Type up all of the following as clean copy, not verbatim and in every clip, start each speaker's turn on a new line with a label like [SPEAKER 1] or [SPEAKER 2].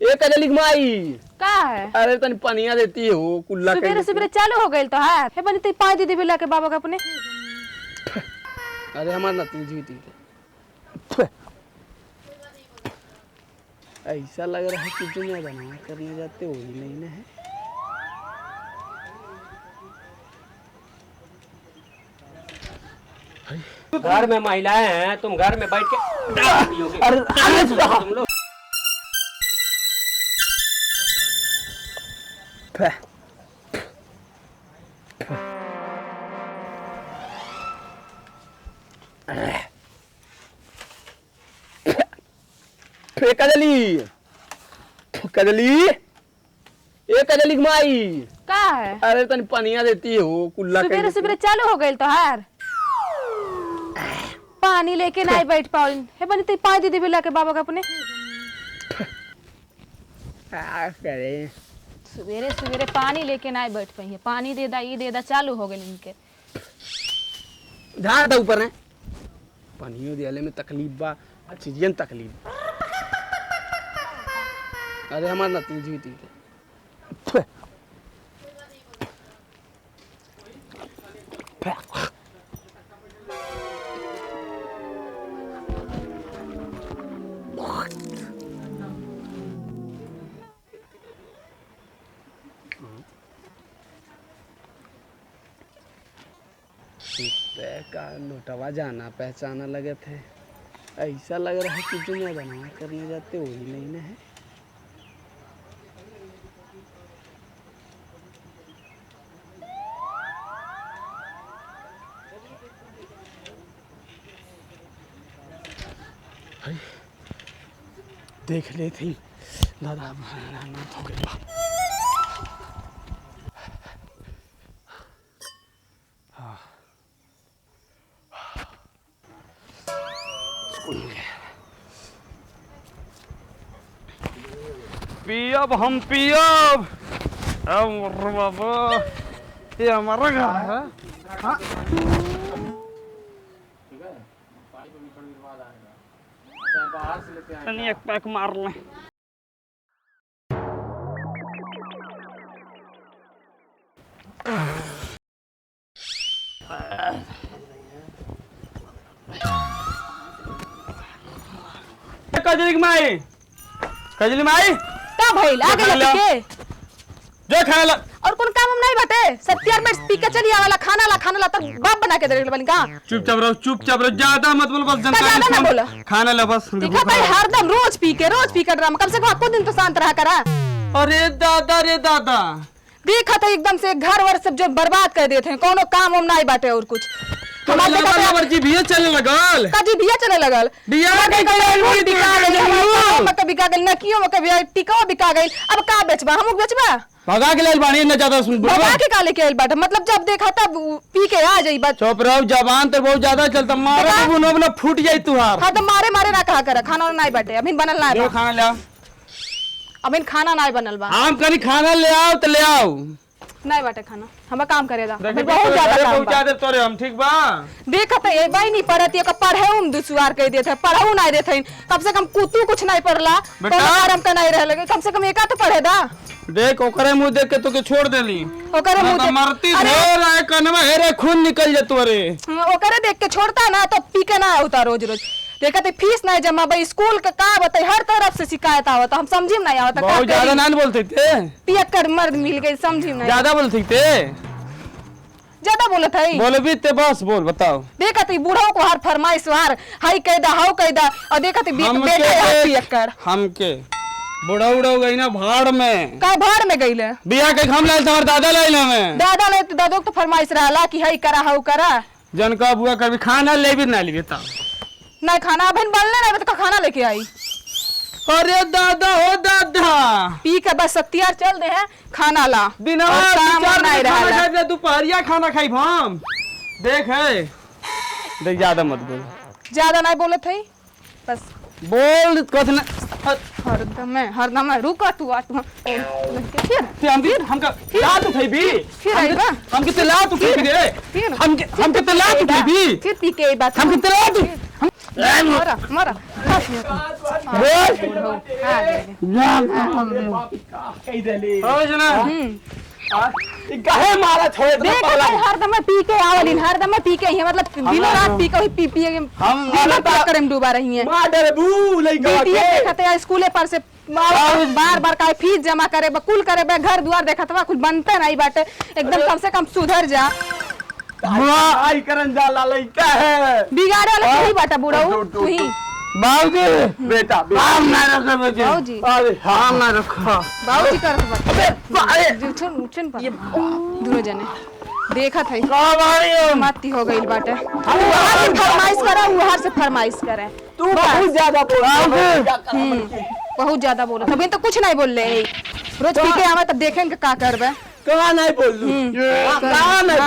[SPEAKER 1] एक कजली माई
[SPEAKER 2] का है?
[SPEAKER 1] अरे तनी पनिया देती हो कुल्ला
[SPEAKER 2] सुबेरे सुबेरे चालू हो गइल तो है हे बनी ती पाई दीदी बिला के बाबा का अपने।
[SPEAKER 1] अरे हमार नती जीती ऐसा लग रहा है कि जो मैं बना करने जाते वही नहीं ना है।
[SPEAKER 3] घर में महिलाएं हैं, तुम घर में बैठ के
[SPEAKER 1] अरे
[SPEAKER 3] तुम लोग
[SPEAKER 1] कजली कजली एक कजली माई
[SPEAKER 2] का है?
[SPEAKER 1] अरे तनी पनिया देती हो कुल्ला
[SPEAKER 2] सुबेरे सुबेरे चालू हो गइल तो है पानी लेके नहीं बैठ पाओ हे बनी ती पाई दीदी बिला के बाबा का अपने।
[SPEAKER 1] क्या करे
[SPEAKER 2] सुबेरे सुबेरे पानी लेके नहीं बैठ पाई है। पानी दे दा ये दे दा चालू हो गइल इनके।
[SPEAKER 1] झाड़ दा ऊपर है पनियो दियाले में तकलीफ बा चीजन तकलीफ। अरे हमार नती जीती का नोटवा जाना पहचाना लगे थे। ऐसा लग रहा है कि जो मैं बना करने जाते वही नहीं ना है। देख ले थी दादा हो गया। पियब हम पियब बाबा ये हमारा घर है। हाँ? एक पैक मार लें। कजली माई
[SPEAKER 2] का भइल आ गइल के
[SPEAKER 1] जो खाना ला
[SPEAKER 2] और कौन काम हम नहीं बाटे 70 मिनट पी के चली आवाला खाना ला तर बाप बना के दे बनी का।
[SPEAKER 1] चुपचाप रहो ज्यादा मत बोलो बस
[SPEAKER 2] ज्यादा ना बोलो
[SPEAKER 1] खाना ला बस
[SPEAKER 2] देखा भाई हरदम रोज पी के ड्रामा कम से कम कुछ दिन तो शांत रहा करा।
[SPEAKER 1] अरे दादा
[SPEAKER 2] देखा था एकदम से घर वर सब जो बर्बाद कर देते हैं कोनो काम हम नहीं बाटे और कुछ
[SPEAKER 1] हमारे देखा जी बिया चलने लगल
[SPEAKER 2] काजी बिया चले लगल
[SPEAKER 1] बिया
[SPEAKER 2] मके बिका गेल नकियो मके बिया टिकाओ बिका गेल अब का बेचबा हम बेचबा
[SPEAKER 1] भगा के लेल बाणी न ज्यादा सुन
[SPEAKER 2] भगा के काले के आइल बाटे मतलब जब देखा तब पी के आ जाई बस।
[SPEAKER 1] चुप रहो जबान तो बहुत ज्यादा चलता मारे बुनो बना फूट जाई तुहार।
[SPEAKER 2] हां तो मारे ना कहा कर खाना नहीं बाटे अभी बनल ना
[SPEAKER 1] है खाना ले
[SPEAKER 2] अभी खाना नहीं बनल बा।
[SPEAKER 1] हम कनी खाना ले आओ तो ले आओ
[SPEAKER 2] नहीं बाटे खाना हम काम करेदा
[SPEAKER 1] बहुत ज्यादा काम बा तोरे हम ठीक बा
[SPEAKER 2] देखत है बाई नहीं पढ़त एक पढ़े हम दुसवार कह देथे पढ़ाऊ नहीं देथे कम से कम कुतू कुछ नहीं पढ़ला तो आराम का नहीं रह लगे कम से कम एका तो पढ़े दा। देख
[SPEAKER 1] ओकरे मुंह देख के तोके छोड़ देली
[SPEAKER 2] ओकरे मुंह
[SPEAKER 1] मरती ढेर है कनवा हेरे खून निकल जे तोरे
[SPEAKER 2] ओकरे देख के छोड़ता ना तो पी के ना होता रोज देखते फीस नहीं जमा भाई स्कूल का बता हर तरफ से शिकायत आवता हम समझी नहीं आवता
[SPEAKER 1] बहुत ज्यादा ना बोलते थे
[SPEAKER 2] पियक्कर मर्द मिल गए समझी नहीं
[SPEAKER 1] ज्यादा बोलते थे
[SPEAKER 2] ज्यादा बोले थे
[SPEAKER 1] बोले भी ते बस बोल बताओ
[SPEAKER 2] देखते बूढ़ों को हर फरमाइश हार हाई कहदा हाउ कहदा और देखते बेटे पियक्कर
[SPEAKER 1] हमके बुढ़ा उड़ा गई ना भाड़ में
[SPEAKER 2] का भाड़ में गई ले
[SPEAKER 1] बिया के हम लाइल हमार दादा लाइल हमें दादा
[SPEAKER 2] ले तो दादो तो फरमाइश रहला कि हाई करा हाउ करा
[SPEAKER 1] जनका बुआ कभी खाना ले भी ना लेबे ता
[SPEAKER 2] नहीं खाना बहन बनले नहीं तो खाना लेके आई।
[SPEAKER 1] अरे दादा हो दादा
[SPEAKER 2] पी के बस सत्यार चल दे है खाना ला
[SPEAKER 1] बिना खाना दोपहरिया खाना खाई हम देख ज्यादा मत बोल
[SPEAKER 2] ज्यादा नहीं बोले थे बस
[SPEAKER 1] बोल कथन
[SPEAKER 2] हरदम रुक तू आ तू
[SPEAKER 1] फिर हमका लात उठाई भी
[SPEAKER 2] फिर आई बा
[SPEAKER 1] हमके लात उठाई भी रे हमके लात उठाई भी
[SPEAKER 2] फिर पी के बात
[SPEAKER 1] हमके लात
[SPEAKER 2] मरा मरा फंस गया तुम। हाँ,
[SPEAKER 1] कही देली
[SPEAKER 2] हम्म।
[SPEAKER 1] काहे मारा छोड़े
[SPEAKER 2] देख हरदम पी के आवलिन हरदम पी के ही मतलब दिनों रात पी के ही पी पी
[SPEAKER 1] हम
[SPEAKER 2] करे में डूबा रही है।
[SPEAKER 1] मार डरे बू लइका
[SPEAKER 2] बेटिया देखते स्कूले पर से बार बार का फीस जमा करे कुल करे बे घर द्वार देखत बा कुछ बनते नहीं बाटे एकदम कम से कम सुधर जा।
[SPEAKER 1] आई करन जाला लइका है
[SPEAKER 2] बिगाड़े वाला तू ही बाटा बुढ़ऊ तू ही।
[SPEAKER 1] बाबूजी बेटा हम ना रखो बेटा
[SPEAKER 2] बाबूजी
[SPEAKER 1] अरे हम ना रखो
[SPEAKER 2] बाबूजी कर
[SPEAKER 1] अबे
[SPEAKER 2] चुन चुन पर दोनों जने देखत है
[SPEAKER 1] कब आई हो
[SPEAKER 2] माती हो गई बाटे। वहां से फरमाइश करे वहां से फरमाइश करे
[SPEAKER 1] तू बहुत ज्यादा बोल
[SPEAKER 2] बहुत ज्यादा बोला तभी तो कुछ नहीं बोल रहे रोज पी के आवे तब देखेंगे का करबे।
[SPEAKER 1] कहाँ नहीं बोल लूं कहाँ नहीं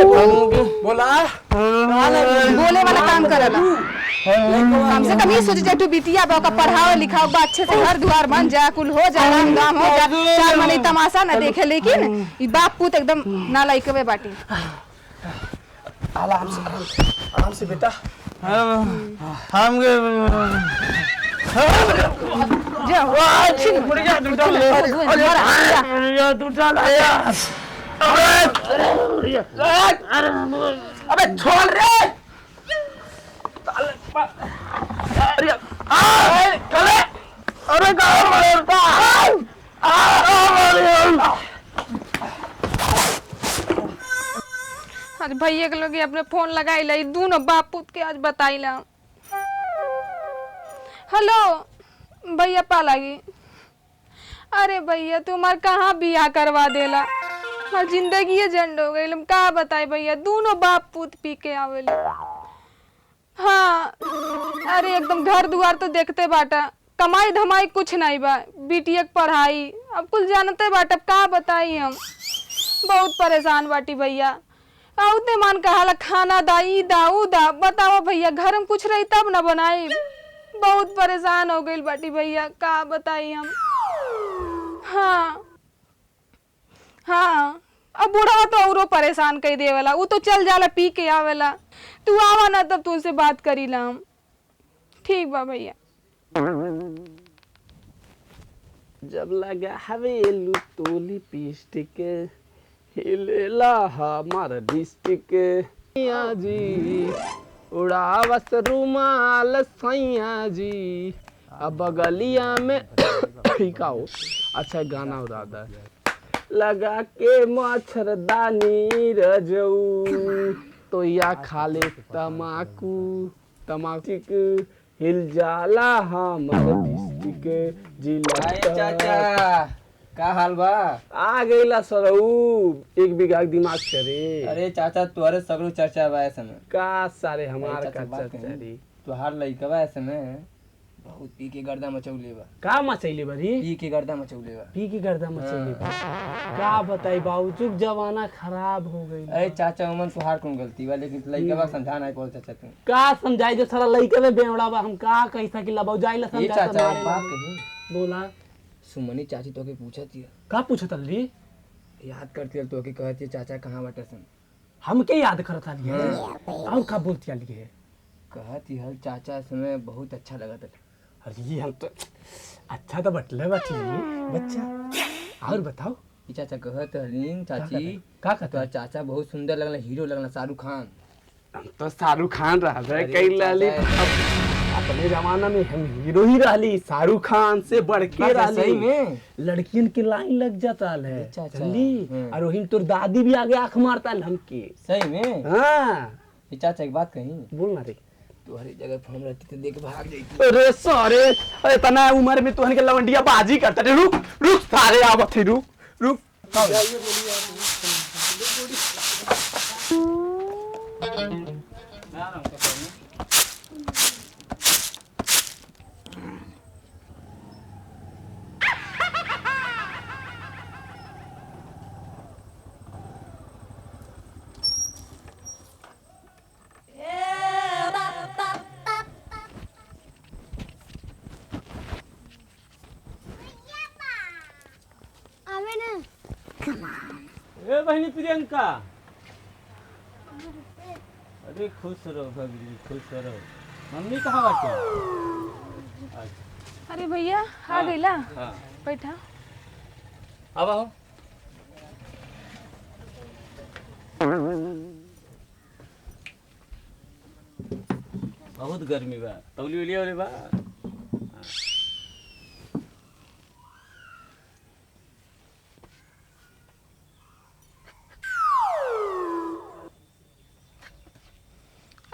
[SPEAKER 1] बोलूं बोला
[SPEAKER 2] बोले वाला काम करेला कम से कम ये सोचे जाए तू बिटिया बा का पढ़ाओ लिखाओ बा अच्छे से घर द्वार बन जा कुल हो जा राम गाम हो जा चार मने तमाशा ना देखे लेकिन ई बाप पूत एकदम ना लाइकवे बाटी।
[SPEAKER 1] आराम से बेटा हम
[SPEAKER 2] जाओ
[SPEAKER 1] अबे छोड़ रे अरे अरे
[SPEAKER 2] आज भैया के लोग अपने फोन लगाई लाई दोनों बाप पुत के आज बताइला। हेलो भैया पालागी अरे भैया तुम्हार कहाँ बियाह करवा देला और जिंदगी झंड हो गई का बताए भैया दोनों बाप पुत पी के आवेले। हाँ अरे एकदम घर दुआर तो देखते बाटा कमाई धमाई कुछ नहीं बा बिटिया के पढ़ाई अब कुछ जानते बाटा का बताई हम बहुत परेशान बाटी भैया आउते मान कहाला खाना दा ई दा ऊ दा बताओ भैया घर में कुछ रही तब न बनाई बहुत परेशान हो गई बाटी भैया का बताई हम। हाँ हाँ अब बूढ़ा तो औरो परेशान कर देवेला वो तो चल जाला पी के आवेला तू आवा ना तब तुझसे बात करी ला हम। ठीक बा भैया
[SPEAKER 1] जब लगा हवेलू तो लिपस्टिक हिलेला हमार डिस्ट्रिक्ट जी उड़ावस रुमाल सैया जी अब बगलिया में का हो अच्छा गाना उड़ा दा लगा के मच्छरदानी रजऊ तो या खाले तमाकू तमाकू हिल जाला हमर डिस्ट्रिक्ट जिला
[SPEAKER 3] चाचा का हाल बा
[SPEAKER 1] आ गईला सरऊ एक बीघा के दिमाग चरे।
[SPEAKER 3] अरे चाचा तुहरे सगरो चर्चा बा ऐसे में
[SPEAKER 1] का सारे हमार
[SPEAKER 3] चाचा
[SPEAKER 1] का
[SPEAKER 3] बात
[SPEAKER 1] चर्चा
[SPEAKER 3] कही।
[SPEAKER 1] री
[SPEAKER 3] तुहार लइका बा ऐसे में बहुत पी के गर्दा मचौले बा
[SPEAKER 1] का मचैले बरी
[SPEAKER 3] पी के गर्दा मचौले बा
[SPEAKER 1] पी की गर्दा मचैले बा का बताई बाबूजी जमाना खराब हो गई।
[SPEAKER 3] अरे चाचा उमन तुहार कौन गलती बा लेकिन लइका बा समझा नहीं पड़ल चाचा तू
[SPEAKER 1] का समझाई जो सारा लइके में बेवड़ा बा हम का कैसा कि लबाऊ जाइला
[SPEAKER 3] ये
[SPEAKER 1] समझा
[SPEAKER 3] चाचा एक बात कही
[SPEAKER 1] बोला
[SPEAKER 3] सुमनी चाची तो के पूछती है
[SPEAKER 1] का पूछत ली
[SPEAKER 3] याद करती है तो के कहती है चाचा कहाँ बाटे सन
[SPEAKER 1] हमके याद करता लिए और का बोलती लिए
[SPEAKER 3] कहती है चाचा समय बहुत अच्छा लगा था।
[SPEAKER 1] अरे हम तो अच्छा तो बटले बाची बच्चा और बताओ
[SPEAKER 3] ये चाचा कहते हलीन चाची
[SPEAKER 1] का कहता
[SPEAKER 3] तो चाचा बहुत सुंदर लगना हीरो लगना शाहरुख खान
[SPEAKER 1] तो शाहरुख खान रहा है
[SPEAKER 3] अरे
[SPEAKER 1] कई लाली
[SPEAKER 3] चाचा
[SPEAKER 1] अपने जमाना में हम हीरो ही रहली शाहरुख खान से बढ़ के
[SPEAKER 3] सही
[SPEAKER 1] रहली
[SPEAKER 3] में
[SPEAKER 1] लड़कियन के लाइन लग जाता है
[SPEAKER 3] चाचा।
[SPEAKER 1] समझी और वही तोर दादी भी आगे आंख मारता है हमके
[SPEAKER 3] सही में
[SPEAKER 1] हाँ
[SPEAKER 3] ये चाचा एक बात कही
[SPEAKER 1] बोल ना रे
[SPEAKER 3] तुम्हारी जगह पर हम रहती तो देख भाग जाती
[SPEAKER 1] अरे सारे अरे तना उम्र में तोहन के लवंडिया बाजी करता रे रुक रुक सारे आवत थे रुक रुक
[SPEAKER 4] ए बहनी प्रियंका
[SPEAKER 3] अरे खुश रहो भगली, खुश रहो। मम्मी कहाँ बाटे? अच्छा,
[SPEAKER 2] अरे भैया आ
[SPEAKER 3] हाँ,
[SPEAKER 2] गईला,
[SPEAKER 3] हाँ।
[SPEAKER 2] बैठा।
[SPEAKER 3] अब आओ। बहुत गर्मी बा, तौली उलिया वाले बा।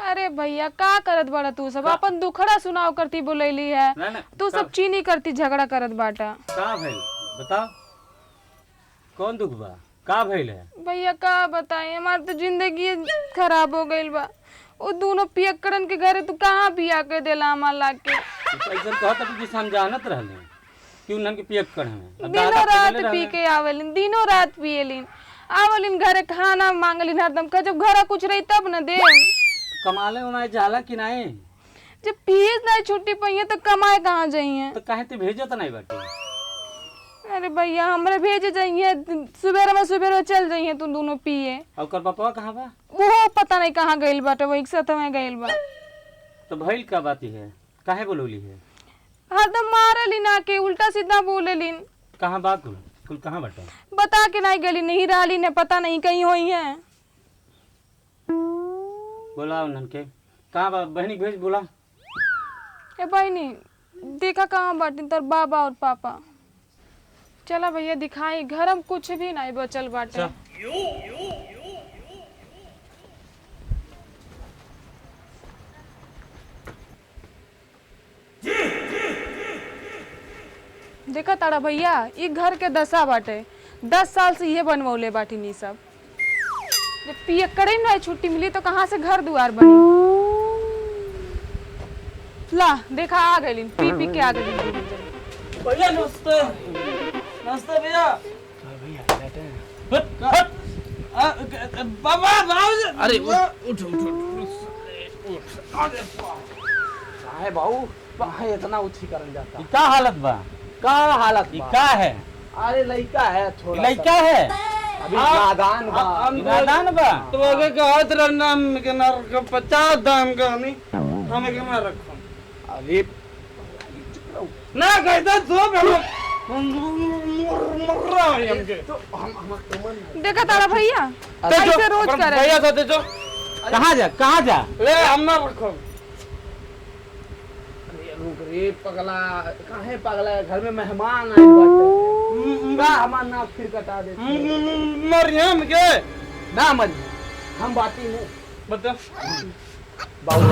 [SPEAKER 2] अरे भैया का करत बाड़ा तू सब? अपन दुखड़ा सुनाव करती बोलैली है,
[SPEAKER 3] ना, ना,
[SPEAKER 2] तू सब चीनी करती झगड़ा करत बाटा।
[SPEAKER 3] का भइल बताओ, कौन दुख बा, का भइल है?
[SPEAKER 2] भैया का बताएं, हमारी तो जिंदगी खराब हो गईल बा। वो दोनों पियक्कड़न के घरे तू कहाँ बिया के देला हमार ला के?
[SPEAKER 3] ऐसा कहता कि समझानत रहले कि उन्हन के पियक्कड़ हमें
[SPEAKER 2] दिनों रात पी के आवेलिन, दिनों रात पियलिन, आवलिन घरे खाना मांगलिन हरदम। जब घर कुछ रही तब न दे।
[SPEAKER 3] कमाले उमाए जाला कि नहीं?
[SPEAKER 2] जब फीस नहीं छुट्टी पाइए तो कमाए कहाँ जाइए?
[SPEAKER 3] तो काहे ते भेजत नहीं बाटे?
[SPEAKER 2] अरे भैया हमरे भेजे जाइए, सुबह चल जाइए तुम दोनों पिए।
[SPEAKER 3] और कर पापा कहाँ बा?
[SPEAKER 2] वो पता नहीं कहाँ गइल बाटे, वही साथ में गइल बा।
[SPEAKER 3] तो भइल का बात है, काहे बोलौली है?
[SPEAKER 2] हरदम मारलिन आके, उल्टा सीधा बोलेलिन।
[SPEAKER 3] कहाँ बा कुल कुल कहाँ बाटे?
[SPEAKER 2] बता के नहीं गली, नहीं रही ने, पता नहीं कहीं हुई है।
[SPEAKER 3] बोला उन्हन के कहाँ बा? बहनी भेज बोला।
[SPEAKER 2] ए बहनी देखा कहाँ बाटे तर बाबा और पापा? चला भैया दिखाई, घर में कुछ भी नहीं बचल बाटे।
[SPEAKER 3] चल।
[SPEAKER 2] देखा तारा भैया, ई घर के दशा बाटे। 10 साल से ये बनवले बाटी नी सब। जब पियक्कड़े नहीं छुट्टी मिली तो कहाँ से घर दुआर बनी? ला देखा आ गइलिन, पी पी के आ गइलिन।
[SPEAKER 4] भैया नमस्ते। नमस्ते भैया।
[SPEAKER 1] भैया बैठे हैं।
[SPEAKER 3] हट हट।
[SPEAKER 4] बाबा बाबू।
[SPEAKER 1] अरे उठ उठ उठ। साहेब बाबू काहे इतना उछी करन जाता?
[SPEAKER 3] ई का हालत बा?
[SPEAKER 1] का हालत
[SPEAKER 3] ई
[SPEAKER 1] बा?
[SPEAKER 3] का है?
[SPEAKER 1] अरे लइका है,
[SPEAKER 3] ई
[SPEAKER 1] थोड़ा
[SPEAKER 3] लइका है?
[SPEAKER 1] अभी नादान बा।
[SPEAKER 3] ई नादान बा?
[SPEAKER 4] तो आगे का हाथ रन्ना के नर का 50 दाम का नहीं हमें के मैं रखो
[SPEAKER 1] अरे
[SPEAKER 4] ना कहता तो मर रहा है हमके।
[SPEAKER 1] तो हम
[SPEAKER 2] देखा तारा भैया ऐसे रोज करे।
[SPEAKER 4] भैया साथे जो
[SPEAKER 3] कहाँ जा?
[SPEAKER 4] ले हम ना रखो।
[SPEAKER 1] रुक रे पगला, काहे पगला? घर में मेहमान आए बाटे, का हमार नाक फिर कटा दे?
[SPEAKER 4] मर हमके
[SPEAKER 1] ना मन हम बाती नहीं
[SPEAKER 4] बता
[SPEAKER 1] बाबू।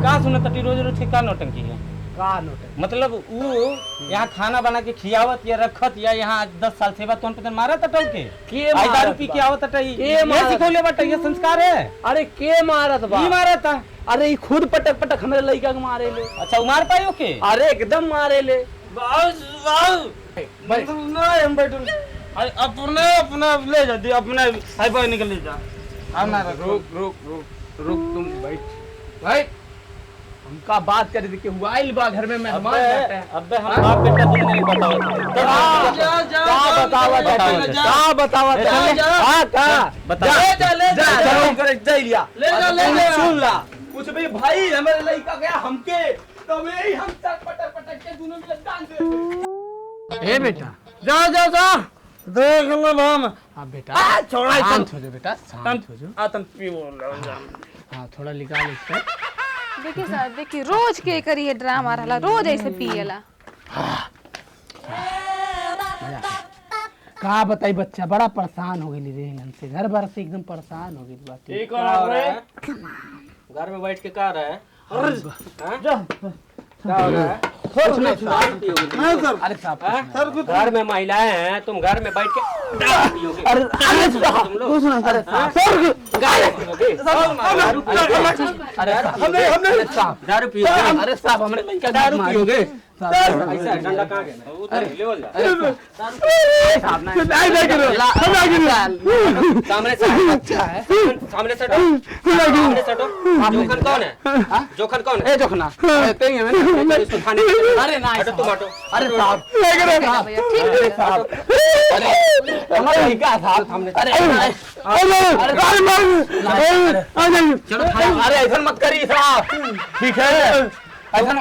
[SPEAKER 3] का सुनत टी रोज रोज के का नौटंकी है?
[SPEAKER 1] का नोट
[SPEAKER 3] मतलब वो यहाँ खाना बना के खियावत या रखत या यहाँ 10 साल सेवा तोन पे मारत अटल के आई दारू पी के आवत अटई
[SPEAKER 1] के
[SPEAKER 3] ये
[SPEAKER 1] मारत?
[SPEAKER 3] सिखौले बट ये संस्कार है?
[SPEAKER 1] अरे के मारत बा?
[SPEAKER 3] ई मारत?
[SPEAKER 1] अरे ई खुद पटक पटक हमरे लइका के मारे ले।
[SPEAKER 3] अच्छा उमार पायो के?
[SPEAKER 1] अरे एकदम मारे ले।
[SPEAKER 4] बाबू ना हम बैठो। अरे अपने ले जा दे, अपने हाई फाई निकल ले जा। हम ना रखो।
[SPEAKER 1] रुक तुम बैठ। हमका बात करे थे कि वाइल बा घर में मेहमान बैठे हैं।
[SPEAKER 3] अबे हम बाप बेटा तुमने नहीं बताओ
[SPEAKER 1] का बतावत है? का बतावत है? हां का
[SPEAKER 3] बता
[SPEAKER 4] ले जा
[SPEAKER 1] चलो करे जा लिया।
[SPEAKER 4] ले जा।
[SPEAKER 1] सुन ला कुछ भी भाई हमारे लइका गया हमके तब यही हम तक पटक के दोनों मिल डांस दे। ए बेटा
[SPEAKER 4] जा देख लो हम।
[SPEAKER 1] हां बेटा
[SPEAKER 4] छोड़ा
[SPEAKER 1] शांत हो जा बेटा, शांत हो जा।
[SPEAKER 4] आतन पी बोल रहा
[SPEAKER 1] हां थोड़ा निकाल इसका।
[SPEAKER 2] देखिए सर, देखिए रोज के करिए ड्रामा रहला, रोज ऐसे पिएला।
[SPEAKER 1] का बताई बच्चा बड़ा परेशान हो गई रे इनसे, घर भर से एकदम परेशान हो गई बात।
[SPEAKER 4] ठीक हो रहा है।
[SPEAKER 3] घर में बैठ के का रहा है?
[SPEAKER 4] जा
[SPEAKER 3] क्या हो रहा है?
[SPEAKER 1] कुछ नहीं
[SPEAKER 4] नहीं सर।
[SPEAKER 1] अरे साहब
[SPEAKER 4] सर कुछ
[SPEAKER 3] घर में महिलाएं हैं, तुम घर में बैठ के दारू पियोगे?
[SPEAKER 1] अरे साहब
[SPEAKER 3] तुम लोग
[SPEAKER 1] कुछ नहीं अरे साहब गाय अरे हमने साहब
[SPEAKER 3] दारू पियोगे?
[SPEAKER 1] अरे साहब हमने लइका
[SPEAKER 3] दारू पियोगे?
[SPEAKER 1] साहब
[SPEAKER 3] ऐसा डंडा कहाँ गया? उधर लेवल जा।
[SPEAKER 1] साहब नहीं करो
[SPEAKER 3] सामने से
[SPEAKER 1] अच्छा है
[SPEAKER 3] सामने से सामने से जोखन कौन है? जोखन कौन है?
[SPEAKER 1] ए जोखना कहते हैं मैंने
[SPEAKER 3] इसको थाने
[SPEAKER 1] अरे ना
[SPEAKER 3] हटो तुम हटो।
[SPEAKER 1] अरे साहब
[SPEAKER 2] भैया ठीक है।
[SPEAKER 1] अरे साहब अरे
[SPEAKER 3] हमारा लड़का था अरे अरे ऐसा मत करिए साहब ठीक है ऐसा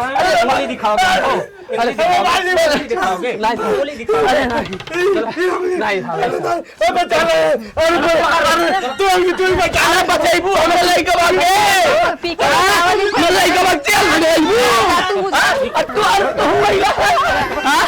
[SPEAKER 3] अरे गोली दिखाओगे अरे दिखाओगे गोली दिखाओगे अरे नहीं बचा ले तू बचा ले बचाइबू हमरा लइका बागे हमरा लइका बाग चल गइबू तू हुइला हां